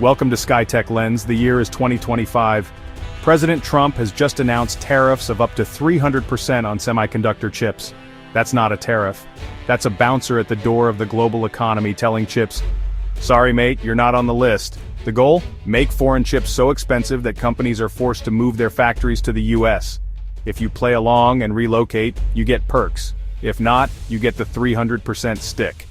Welcome to Skytech-Lens. The year is 2025. President Trump has just announced tariffs of up to 300% on semiconductor chips. That's not a tariff. That's a bouncer at the door of the global economy telling chips, "Sorry mate, you're not on the list." The goal? Make foreign chips so expensive that companies are forced to move their factories to the US. If you play along and relocate, you get perks. If not, you get the 300% stick.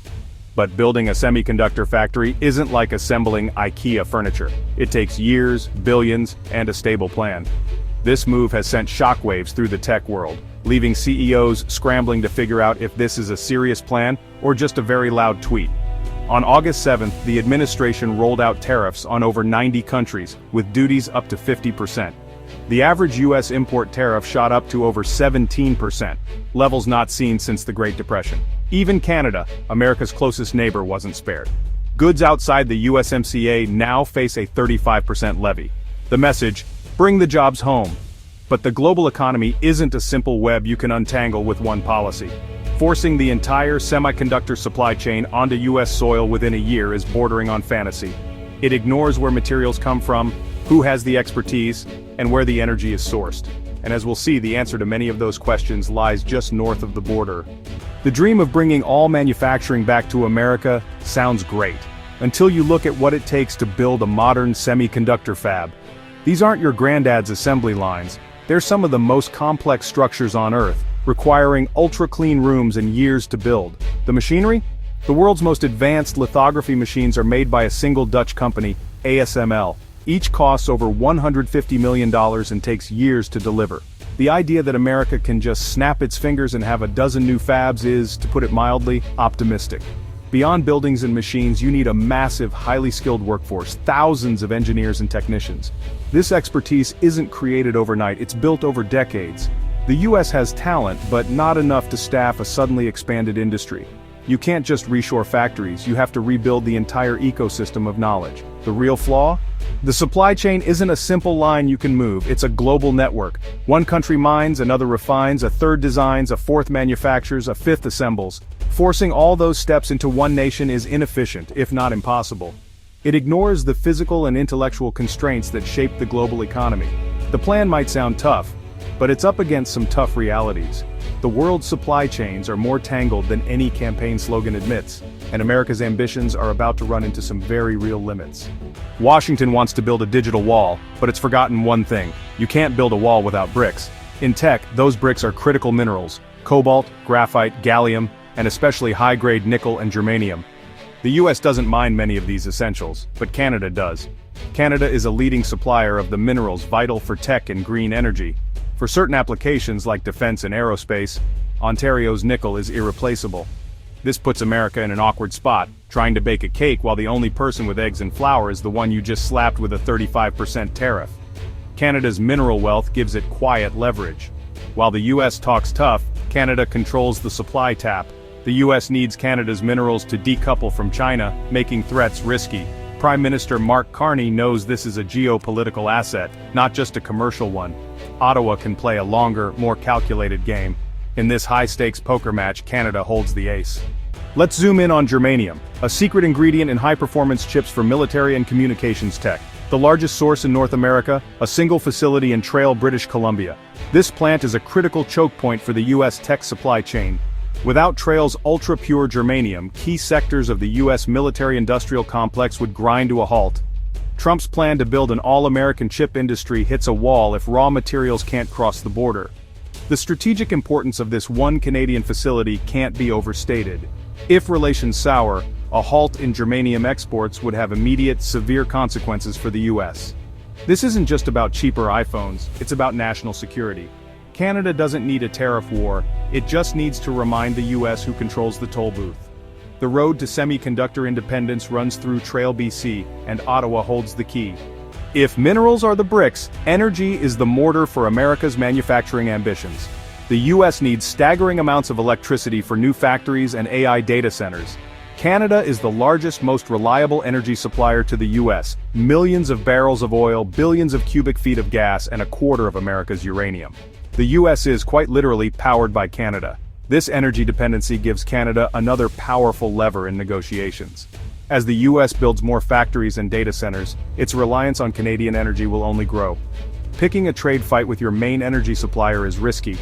But building a semiconductor factory isn't like assembling IKEA furniture. It takes years, billions, and a stable plan. This move has sent shockwaves through the tech world, leaving CEOs scrambling to figure out if this is a serious plan or just a very loud tweet. On August 7th, the administration rolled out tariffs on over 90 countries, with duties up to 50%. The average US import tariff shot up to over 17%, levels not seen since the Great Depression. Even Canada, America's closest neighbor, wasn't spared. Goods outside the USMCA now face a 35% levy. The message: bring the jobs home. But the global economy isn't a simple web you can untangle with one policy. Forcing the entire semiconductor supply chain onto US soil within a year is bordering on fantasy. It ignores where materials come from, who has the expertise, and where the energy is sourced. And as we'll see, the answer to many of those questions lies just north of the border. The dream of bringing all manufacturing back to America sounds great, until you look at what it takes to build a modern semiconductor fab. These aren't your granddad's assembly lines. They're some of the most complex structures on Earth, requiring ultra-clean rooms and years to build. The machinery? The world's most advanced lithography machines are made by a single Dutch company, ASML. Each costs over $150 million and takes years to deliver. The idea that America can just snap its fingers and have a dozen new fabs is, to put it mildly, optimistic. Beyond buildings and machines, you need a massive, highly skilled workforce, thousands of engineers and technicians. This expertise isn't created overnight, it's built over decades. The US has talent, but not enough to staff a suddenly expanded industry. You can't just reshore factories, you have to rebuild the entire ecosystem of knowledge. The real flaw? The supply chain isn't a simple line you can move, it's a global network. One country mines, another refines, a third designs, a fourth manufactures, a fifth assembles. Forcing all those steps into one nation is inefficient, if not impossible. It ignores the physical and intellectual constraints that shape the global economy. The plan might sound tough, but it's up against some tough realities. The world's supply chains are more tangled than any campaign slogan admits, and America's ambitions are about to run into some very real limits. Washington wants to build a digital wall, but it's forgotten one thing: you can't build a wall without bricks. In tech, those bricks are critical minerals: cobalt, graphite, gallium, and especially high-grade nickel and germanium. The US doesn't mine many of these essentials, but Canada does. Canada is a leading supplier of the minerals vital for tech and green energy. For certain applications like defense and aerospace, Ontario's nickel is irreplaceable. This puts America in an awkward spot, trying to bake a cake while the only person with eggs and flour is the one you just slapped with a 35% tariff. Canada's mineral wealth gives it quiet leverage. While the US talks tough, Canada controls the supply tap. The US needs Canada's minerals to decouple from China, making threats risky. Prime Minister Mark Carney knows this is a geopolitical asset, not just a commercial one. Ottawa can play a longer, more calculated game. In this high-stakes poker match, Canada holds the ace. Let's zoom in on germanium, a secret ingredient in high-performance chips for military and communications tech. The largest source in North America, a single facility in Trail, British Columbia. This plant is a critical choke point for the US tech supply chain. Without Trail's ultra-pure germanium, key sectors of the US military-industrial complex would grind to a halt. Trump's plan to build an all-American chip industry hits a wall if raw materials can't cross the border. The strategic importance of this one Canadian facility can't be overstated. If relations sour, a halt in germanium exports would have immediate, severe consequences for the US. This isn't just about cheaper iPhones, it's about national security. Canada doesn't need a tariff war, it just needs to remind the US who controls the toll booth. The road to semiconductor independence runs through Trail, BC, and Ottawa holds the key. If minerals are the bricks, energy is the mortar for America's manufacturing ambitions. The US needs staggering amounts of electricity for new factories and AI data centers. Canada is the largest, most reliable energy supplier to the US, millions of barrels of oil, billions of cubic feet of gas, and a quarter of America's uranium. The US is quite literally powered by Canada. This energy dependency gives Canada another powerful lever in negotiations. As the US builds more factories and data centers, its reliance on Canadian energy will only grow. Picking a trade fight with your main energy supplier is risky.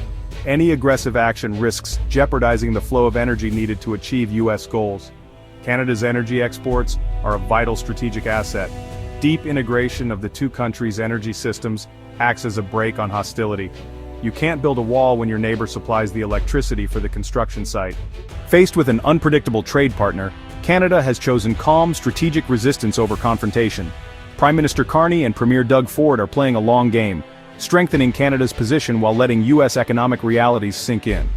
Any aggressive action risks jeopardizing the flow of energy needed to achieve US goals. Canada's energy exports are a vital strategic asset. Deep integration of the two countries' energy systems acts as a brake on hostility. You can't build a wall when your neighbor supplies the electricity for the construction site. Faced with an unpredictable trade partner, Canada has chosen calm, strategic resistance over confrontation. Prime Minister Carney and Premier Doug Ford are playing a long game, strengthening Canada's position while letting US economic realities sink in.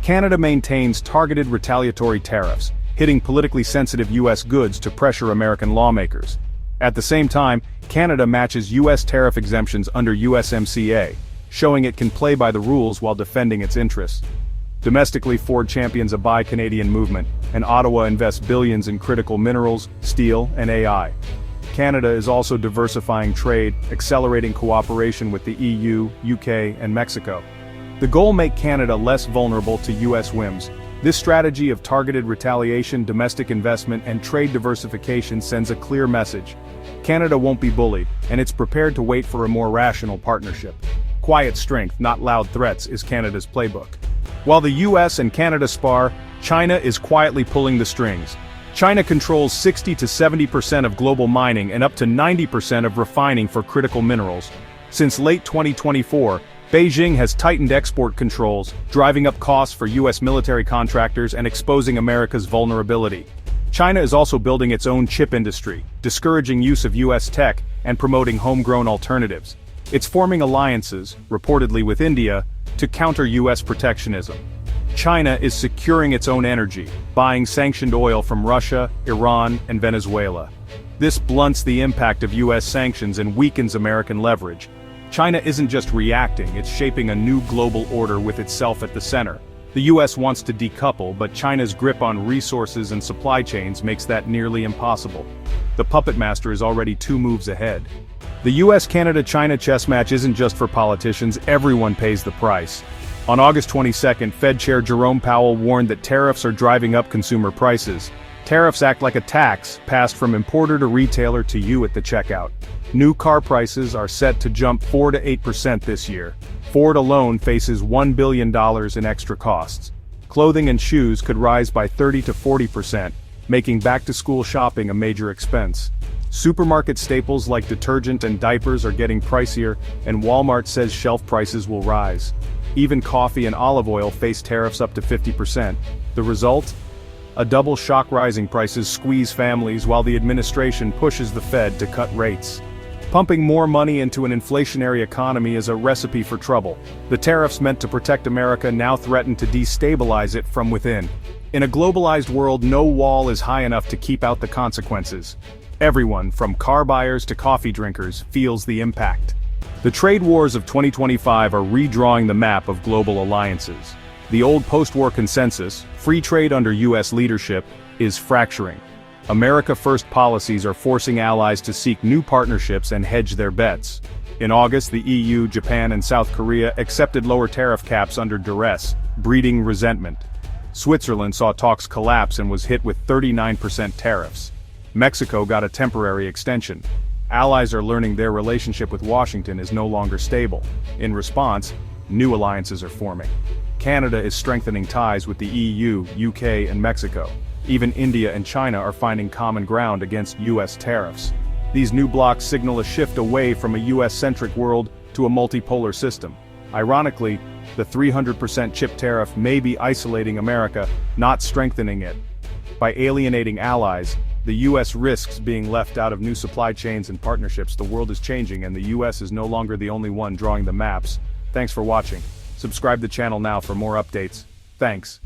Canada maintains targeted retaliatory tariffs, hitting politically sensitive US goods to pressure American lawmakers. At the same time, Canada matches US tariff exemptions under USMCA, showing it can play by the rules while defending its interests. Domestically, Ford champions a Buy Canadian movement, and Ottawa invests billions in critical minerals, steel, and AI. Canada is also diversifying trade, accelerating cooperation with the EU, UK, and Mexico. The goal: make Canada less vulnerable to US whims. This strategy of targeted retaliation, domestic investment, and trade diversification sends a clear message. Canada won't be bullied, and it's prepared to wait for a more rational partnership. Quiet strength, not loud threats, is Canada's playbook. While the US and Canada spar, China is quietly pulling the strings. China controls 60 to 70% of global mining and up to 90% of refining for critical minerals. Since late 2024, Beijing has tightened export controls, driving up costs for US military contractors and exposing America's vulnerability. China is also building its own chip industry, discouraging use of US tech and promoting homegrown alternatives. It's forming alliances, reportedly with India, to counter US protectionism. China is securing its own energy, buying sanctioned oil from Russia, Iran, and Venezuela. This blunts the impact of US sanctions and weakens American leverage. China isn't just reacting, it's shaping a new global order with itself at the center. The US wants to decouple, but China's grip on resources and supply chains makes that nearly impossible. The puppet master is already 2 moves ahead. The US-Canada-China chess match isn't just for politicians, everyone pays the price. On August 22, Fed Chair Jerome Powell warned that tariffs are driving up consumer prices. Tariffs act like a tax, passed from importer to retailer to you at the checkout. New car prices are set to jump 4 to 8% this year. Ford alone faces $1 billion in extra costs. Clothing and shoes could rise by 30 to 40%, making back-to-school shopping a major expense. Supermarket staples like detergent and diapers are getting pricier, and Walmart says shelf prices will rise. Even coffee and olive oil face tariffs up to 50%. The result? A double shock: rising prices squeeze families while the administration pushes the Fed to cut rates. Pumping more money into an inflationary economy is a recipe for trouble. The tariffs meant to protect America now threaten to destabilize it from within. In a globalized world, no wall is high enough to keep out the consequences. Everyone, from car buyers to coffee drinkers, feels the impact. The trade wars of 2025 are redrawing the map of global alliances. The old post-war consensus, free trade under US leadership, is fracturing. America-first policies are forcing allies to seek new partnerships and hedge their bets. In August, the EU, Japan, and South Korea accepted lower tariff caps under duress, breeding resentment. Switzerland saw talks collapse and was hit with 39% tariffs. Mexico got a temporary extension. Allies are learning their relationship with Washington is no longer stable. In response, new alliances are forming. Canada is strengthening ties with the EU, UK, and Mexico. Even India and China are finding common ground against US tariffs. These new blocs signal a shift away from a US-centric world to a multipolar system. Ironically, the 300% chip tariff may be isolating America, not strengthening it. By alienating allies, the US risks being left out of new supply chains and partnerships. The world is changing, and the US is no longer the only one drawing the maps. Thanks for watching. Subscribe to the channel now for more updates. Thanks.